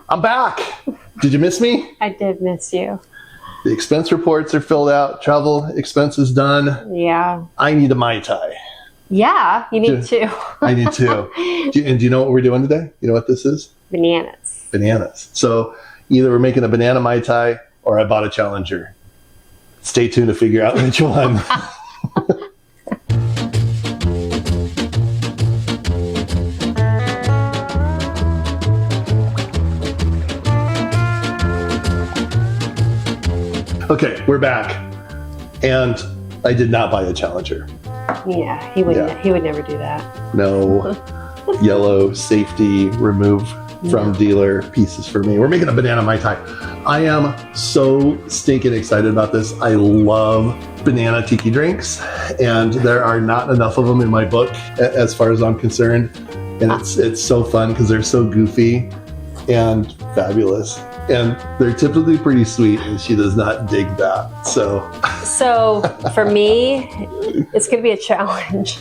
I'm back. Did you miss me? I did miss you. The expense reports are filled out. Travel expenses done. Yeah. I need a Mai Tai. Yeah, you need two. I need two. And do you know what we're doing today? You know what this is? Bananas. Bananas. So either we're making a banana Mai Tai or I bought a Challenger. Stay tuned to figure out which one. Okay, we're back. And I did not buy a Challenger. Yeah, he would never do that. No yellow safety remove from dealer pieces for me. We're making a banana Mai Tai. I am so stinking excited about this. I love banana tiki drinks, and there are not enough of them in my book as far as I'm concerned. And it's so fun because they're so goofy and fabulous. And they're typically pretty sweet, and she does not dig that. So for me, it's going to be a challenge.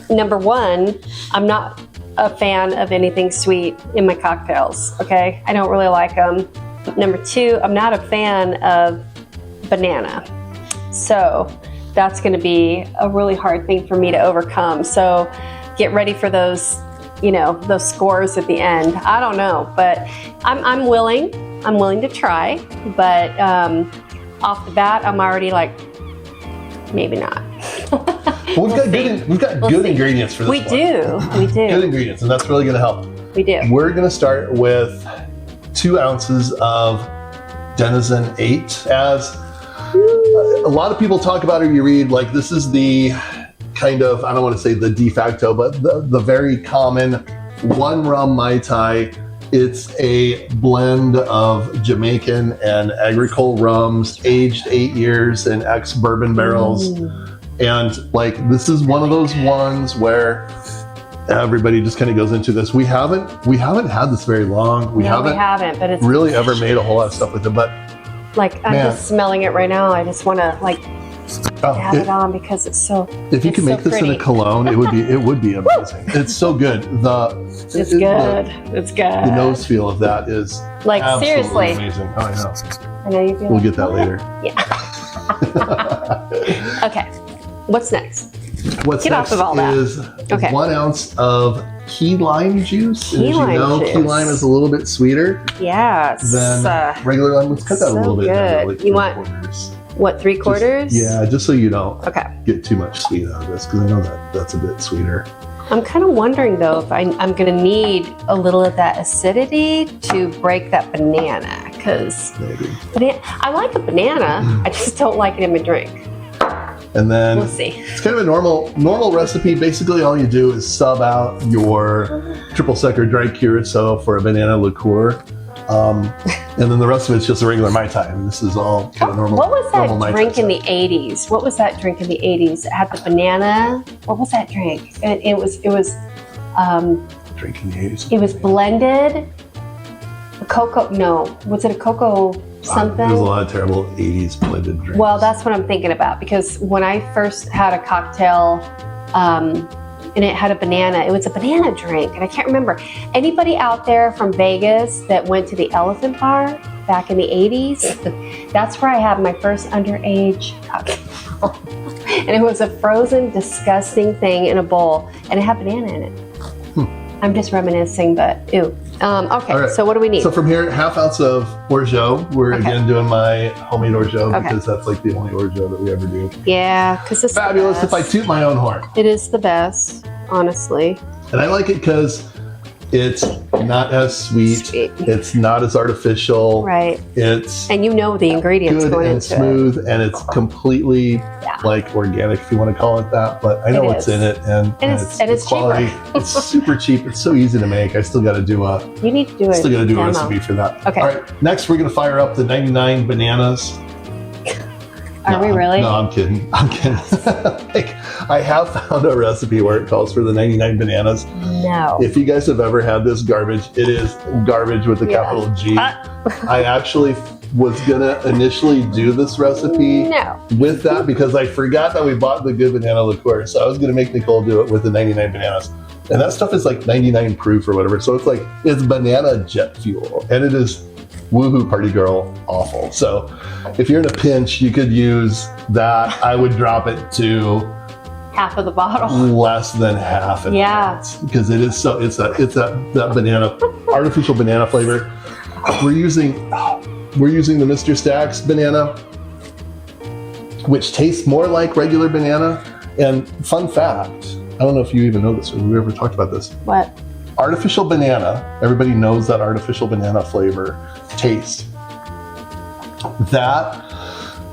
Number one, I'm not a fan of anything sweet in my cocktails, okay? I don't really like them. Number two, I'm not a fan of banana. So that's going to be a really hard thing for me to overcome. So get ready for those, those scores at the end. I don't know, but I'm willing. I'm willing to try, but off the bat, I'm already like, maybe not. Well, we've got good ingredients for this We do. Good ingredients, and that's really going to help. We do. We're going to start with 2 ounces of Denizen 8. As a lot of people talk about, or you read, like this is the kind of, I don't want to say the de facto, but the very common one rum Mai Tai. It's a blend of Jamaican and agricole rums, aged 8 years in ex-bourbon barrels. And like, this is one of those ones where everybody just kind of goes into this. We haven't had this very long. We haven't, but it's really ever made a whole lot of stuff with it. But like, I'm just smelling it right now. I just want to like have it on because it's so. If you could make this in a cologne, it would be amazing. It's so good. It's good. The nose feel of that is like seriously amazing. Oh, I know. I know you feel. We'll get that later. Yeah. Okay. What's next? Get off of all that. Is 1 ounce of key lime juice. Key lime is a little bit sweeter. Yes. Than regular lime. Let's cut that a little bit. Good. Like you want what, 3/4? Just so you don't get too much sweet out of this, because I know that's a bit sweeter. I'm kind of wondering though if I'm going to need a little of that acidity to break that banana, because I like a banana. I just don't like it in my drink. And then we'll see. It's kind of a normal recipe. Basically, all you do is sub out your triple sec or dry curacao for a banana liqueur. And then the rest of it's just a regular Mai Tai. I mean, this is all kind of normal. What was that drink in the 80s? What was that drink in the 80s? It had the banana. What was that drink? It was drink in the 80s. It was blended. Cocoa? No. Was it a cocoa something? There's a lot of terrible 80s blended drinks. Well, that's what I'm thinking about, because when I first had a cocktail, and it had a banana. It was a banana drink, and I can't remember. Anybody out there from Vegas that went to the Elephant Bar back in the 80s? That's where I had my first underage cocktail. And it was a frozen, disgusting thing in a bowl, and it had banana in it. I'm just reminiscing, but ew. Okay, right. So what do we need? So from here, 1/2 ounce of Orgeat. We're again doing my homemade Orgeat because that's like the only Orgeat that we ever do. Yeah, because it's fabulous if I toot my own horn. It is the best, honestly. And I like it because it's not as sweet. It's not as artificial. Right. It's and you know the ingredients good going and into smooth, it. and it's completely like organic, if you want to call it that. But I know what's in it, and it's quality. It's super cheap. It's so easy to make. I still got to do You need to do Still got to do a recipe for that. Okay. All right. Next, we're gonna fire up the 99 bananas. Are we really? No, I'm kidding. Like, I have found a recipe where it calls for the 99 bananas. No. If you guys have ever had this garbage, it is garbage with a capital G. I actually was gonna initially do this recipe with that because I forgot that we bought the good banana liqueur. So I was gonna make Nicole do it with the 99 bananas. And that stuff is like 99 proof or whatever. So it's banana jet fuel, and it is woohoo party girl awful. So if you're in a pinch, you could use that. I would drop it to half of the bottle. Less than half. Because it is so, it's that banana, artificial banana flavor. We're using the Mr. Stacks banana, which tastes more like regular banana. And fun fact, I don't know if you even know this or we ever talked about this. What? Artificial banana, everybody knows that artificial banana flavor taste. That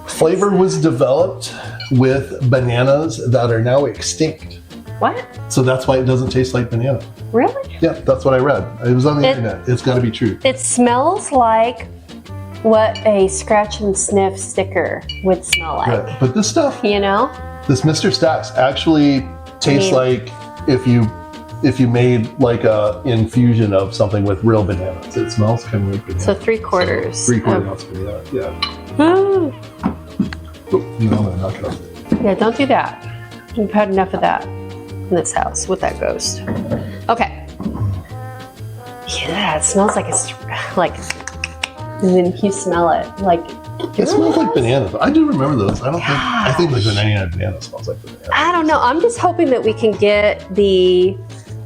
flavor was developed with bananas that are now extinct. What? So that's why it doesn't taste like banana. Really? Yeah, that's what I read. It was on the internet. It's got to be true. It smells like what a scratch and sniff sticker would smell like. Right. But this stuff, you know, this Mr. Stacks actually tastes like if you made like a infusion of something with real bananas. It smells kind of like banana. So 3/4. So 3/4 ounce banana. Yeah. Oh, No, I'm gonna knock it off. yeah, don't do that. We've had enough of that in this house with that ghost. Okay. Yeah, it smells like it's like, and then you smell it like. It smells like bananas. I do remember those. I think like the 99 banana smells like banana. I don't know. I'm just hoping that we can get the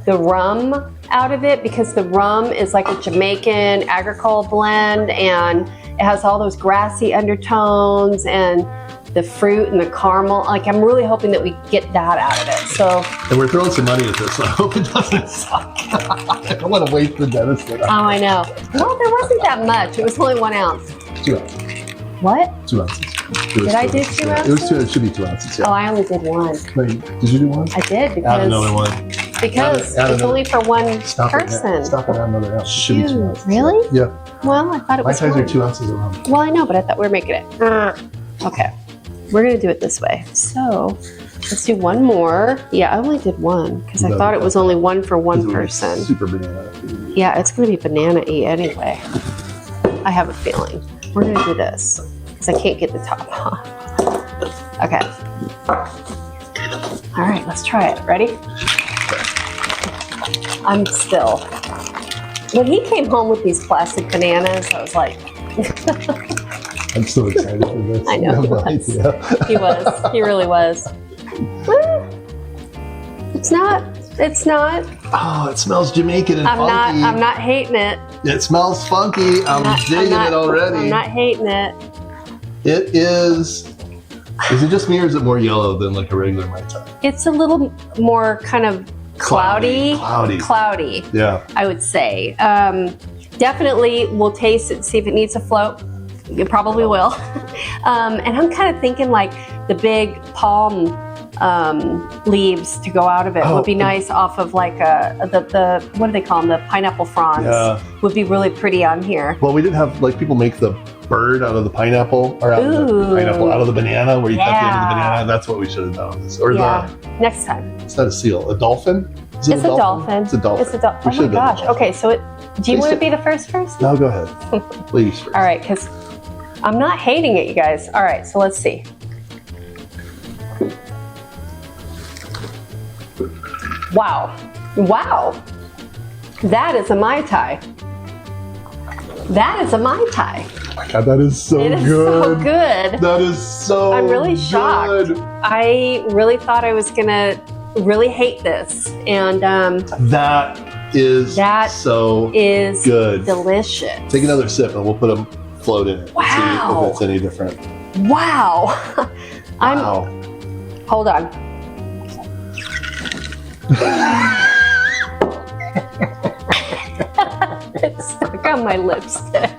rum out of it, because the rum is like a Jamaican agricole blend, and it has all those grassy undertones and the fruit and the caramel. Like, I'm really hoping that we get that out of it. So, and we're throwing some money at this, so I hope it doesn't suck. I don't want to waste the Denizen. oh, I know. Well, there wasn't that much. It was only 1 ounce. 2 ounces. What? 2 ounces. Did I do 2 ounces? It was 2. It should be 2 ounces. Yeah. Oh, I only did 1. Wait, did you do 1? I did, because Add another 1. Because it's only for one person. Stop it. Add another ounce. It should be 2 ounces. Really? Yeah. Well, I thought it was My Tais are 1. 2 ounces around. Well, I know, but I thought we were making it. Okay, we're gonna do it this way. So let's do 1 more. Yeah, I only did 1 because I thought it was only 1 for 1 person. Super banana. Yeah, it's gonna be banana-y anyway. I have a feeling. We're gonna do this because I can't get the top off. Okay. All right, let's try it. Ready? I'm still. When he came home with these plastic bananas, I was like, I'm so excited for this. I know, he was. He was. He really was. It's not. Oh, it smells Jamaican and funky. I'm not hating it. It smells funky. I'm digging it already. I'm not hating it. It is. Is it just me, or is it more yellow than like a regular Mai Tai? It's a little more kind of cloudy. Yeah. I would say. Definitely, we'll taste it, see if it needs to float. It probably will. And I'm kind of thinking like the big palm leaves to go out of it would be nice off of like the what do they call them? The pineapple fronds. Yeah. Would be really pretty on here. Well, we didn't have, like, people make the bird out of the pineapple, or out of the banana, where you cut the end of the banana. That's what we should have done. Or next time. It's not a seal, a dolphin? It's a dolphin. It's a dolphin. Oh my gosh. Okay, so do you want to be the first person? No, go ahead. Please. First. All right, because I'm not hating it, you guys. All right, so let's see. Wow. That is a Mai Tai. That is a Mai Tai. Oh my God, that is so good. It is so good. That is so I'm really shocked. good. I really thought I was going to really hate this. And that is so good. Delicious. Take another sip and we'll put a float in it. Wow. See if it's any different. Wow. Hold on. It's stuck on my lipstick.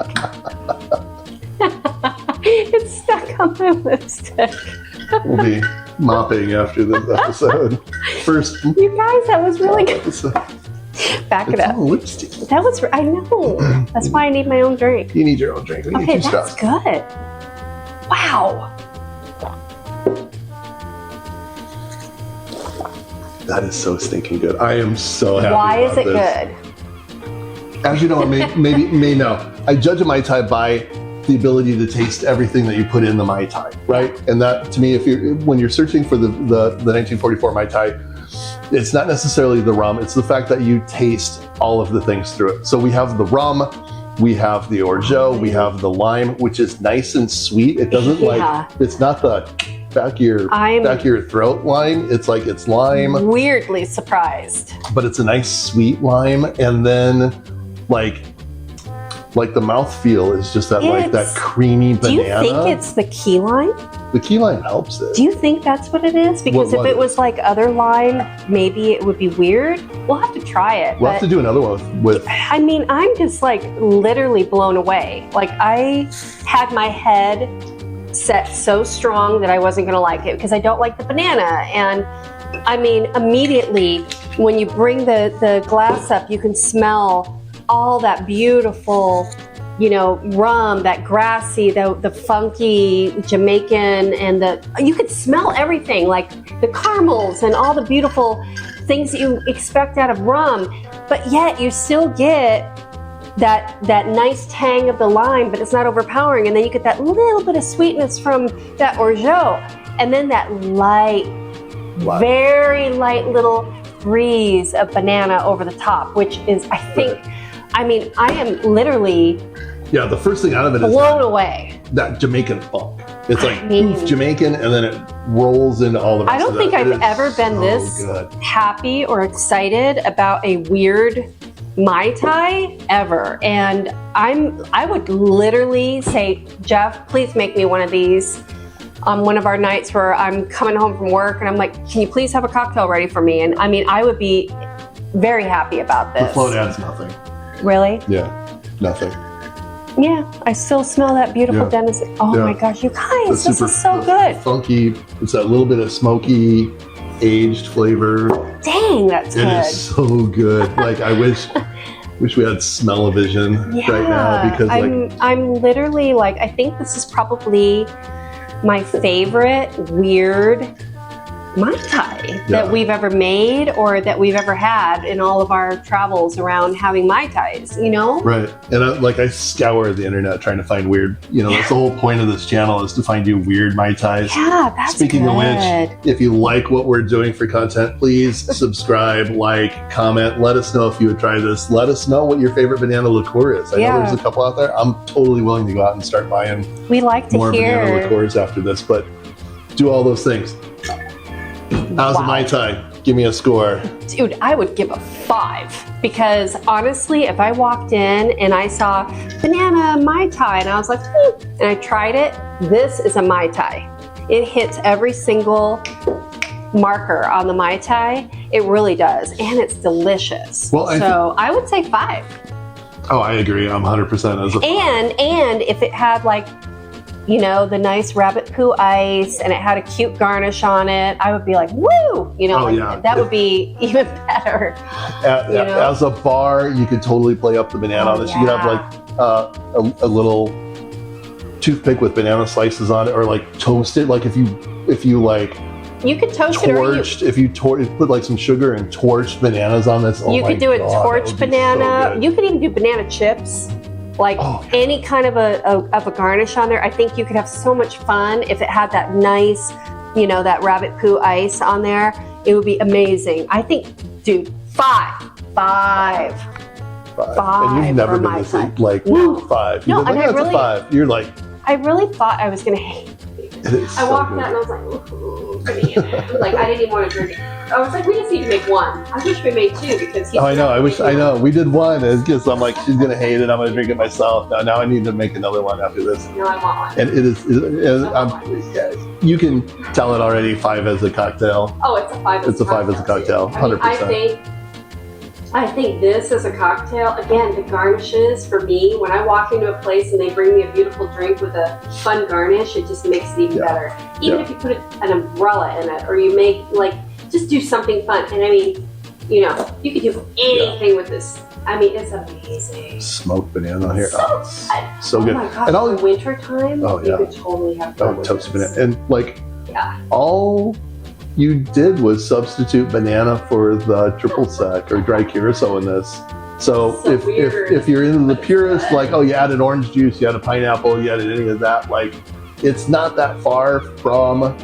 It's stuck on my lipstick. We'll be mopping after this episode. First, you guys, that was really good. Back it up. Lipstick. That was, I know. That's why I need my own drink. You need your own drink. Okay, that's good. Wow. That is so stinking good. I am so happy. Why is it this. Good? As you know, may know, I judge a Mai Tai by the ability to taste everything that you put in the Mai Tai, right? And that, to me, when you're searching for the 1944 Mai Tai, it's not necessarily the rum, it's the fact that you taste all of the things through it. So we have the rum, we have the orgeat, we have the lime, which is nice and sweet. It doesn't it's not the back of your throat lime. It's like it's lime. Weirdly surprised. But it's a nice sweet lime. And then like the mouthfeel is just that that creamy banana. Do you think it's the key lime? The key lime helps it. Do you think that's what it is? Because if it was like other lime, maybe it would be weird. We'll have to try it. We'll have to do another one with. I mean, I'm just like literally blown away. Like I had my head set so strong that I wasn't going to like it because I don't like the banana. And I mean, immediately when you bring the glass up, you can smell all that beautiful, you know, rum, that grassy, the funky Jamaican, and you could smell everything, like the caramels and all the beautiful things that you expect out of rum, but yet you still get that nice tang of the lime, but it's not overpowering. And then you get that little bit of sweetness from that orgeat, and then that very light little breeze of banana over the top, which is, I think, I mean, I am literally the first thing out of it is blown away. That Jamaican funk. It's like Jamaican, and then it rolls into all the rest I don't of think it. I've ever been this happy or excited about a weird Mai Tai ever. And I would literally say, Jeff, please make me one of these on one of our nights where I'm coming home from work and I'm like, can you please have a cocktail ready for me? And I mean, I would be very happy about this. The float adds nothing. Really? Yeah, nothing. Yeah, I still smell that beautiful Denizen. Oh my gosh, you guys, this is so good. Funky, it's that little bit of smoky, aged flavor. Dang, that's good. It is so good. Like I wish we had smell-o-vision right now, because I'm literally like, I think this is probably my favorite weird Mai Tai that we've ever made or that we've ever had in all of our travels around having Mai Tais, you know? Right. And I scour the internet trying to find weird, you know, that's the whole point of this channel, is to find you weird Mai Tais. Yeah, that's Speaking of which, if you like what we're doing for content, please subscribe, like, comment, let us know if you would try this. Let us know what your favorite banana liqueur is. I know there's a couple out there. I'm totally willing to go out and start buying more banana liqueurs after this, but do all those things. How's a Mai Tai? Give me a score. Dude, I would give a 5, because honestly, if I walked in and I saw banana Mai Tai and I was like, and I tried it, this is a Mai Tai. It hits every single marker on the Mai Tai. It really does, and it's delicious. Well, so I would say 5. Oh, I agree. I'm 100% and if it had like, you know, the nice rabbit poo ice and it had a cute garnish on it, I would be like, woo! You know, that would be even better. As a bar, you could totally play up the banana on this. You could have like a little toothpick with banana slices on it, or like toast it. Like if you like, you could toast it, if you put like some sugar and torched bananas on this. You could do a torched banana. So you could even do banana chips. Like any kind of a garnish on there. I think you could have so much fun if it had that nice, you know, that rabbit poo ice on there. It would be amazing. I think, dude, 5. And you've never been this like, woo, 5. No, like, that's a 5. You're like, I really thought I was gonna hate it. I walked out and I was like, ooh, banana. Like I didn't even want to drink it. I was like, we just need to make 1. I wish we made 2 because he's I know. We did 1. It's just, I'm like, she's gonna hate it. I'm gonna drink it myself. Now I need to make another one after this. No, I want 1. And it is. You can tell it already. 5 as a cocktail. Oh, it's a 5. It's a 5 as a cocktail. 100%. I think this as a cocktail, again, the garnishes for me, when I walk into a place and they bring me a beautiful drink with a fun garnish, it just makes it even better. Even if you put an umbrella in it, or you make just do something fun. And I mean, you know, you could do anything with this. I mean, it's amazing. Smoked banana here. So good. Oh my gosh, and in winter time, you could totally have fun with toast banana. And like, all you did was substitute banana for the triple sec or dry curacao in this. So if you're into the purist, like, oh, you added orange juice, you added pineapple, you added any of that, like, it's not that far from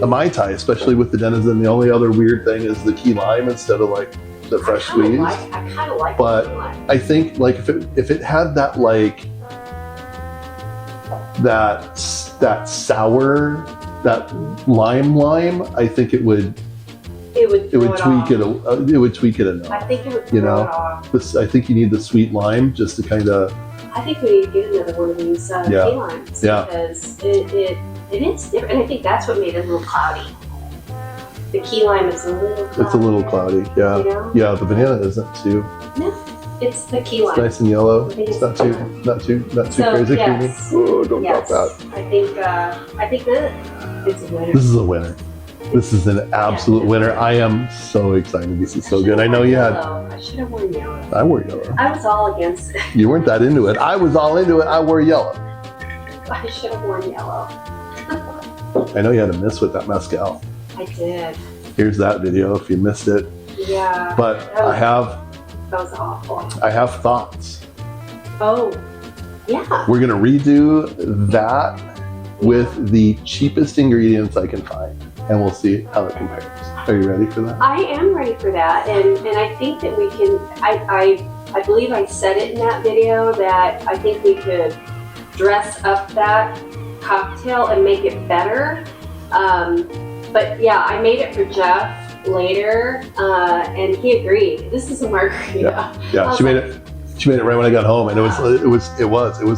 a Mai Tai, especially with the Denizen. The only other weird thing is the key lime instead of like the fresh squeeze. I kind of like but the key lime. I think like if it had that like that sour, that lime, I think it would tweak it enough. I think it would throw it off. I think you need the sweet lime just to kind of. I think we need to get another one of these key limes because it is different. And I think that's what made it a little cloudy. The key lime is a little cloudy. It's a little cloudy, yeah. You know? Yeah, the banana isn't too. No, it's the key lime. It's nice and yellow. It's not too crazy creamy. Oh, don't drop that. I think that it's a winner. This is a winner. This is an absolute winner. I am so excited. This is so good. I know you had. I should have worn yellow. I wore yellow. I was all against it. You weren't that into it. I was all into it. I wore yellow. I should have worn yellow. I know you had a miss with that mezcal. I did. Here's that video if you missed it. Yeah. But that was awful. I have thoughts. Oh, yeah. We're gonna redo that with the cheapest ingredients I can find, and we'll see how it compares. Are you ready for that? I am ready for that, and I think that we can. I believe I said it in that video that I think we could dress up that cocktail and make it better. But yeah, I made it for Jeff later, and he agreed. This is a margarita. Yeah. She made it right when I got home, and it was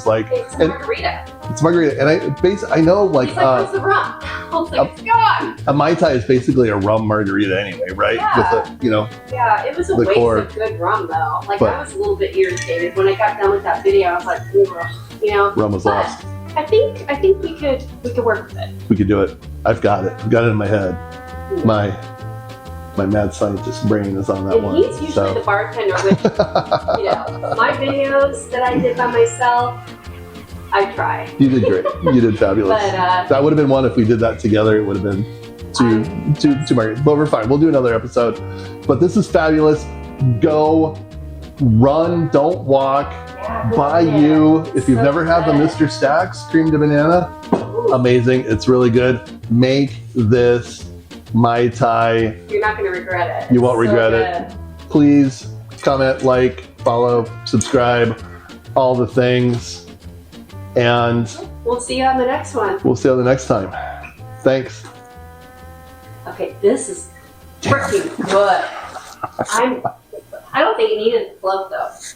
like it's a margarita. It's margarita, and I know like. He's like, where's the rum? I was like, it's gone. A Mai Tai is basically a rum margarita anyway, right? Yeah. With the, Yeah, it was a waste of good rum though. Like I was a little bit irritated when I got done with that video. I was like, ugh, rum was lost. I think we could work with it. We could do it. I've got it. I've got it in my head. My mad scientist brain is on that one. He's usually the bartender with, my videos that I did by myself. I try. You did great. You did fabulous. But, that would have been one if we did that together. It would have been too margarita. But we're fine. We'll do another episode. But this is fabulous. Go, run, don't walk. Buy you. If you've never had the Mr. Stacks cream de banana, amazing. It's really good. Make this Mai Tai. You're not going to regret it. You won't regret it. Please comment, like, follow, subscribe, all the things. And we'll see you on the next one. We'll see you the next time. Thanks. Okay, this is freaking good. I don't think it needed a glove though.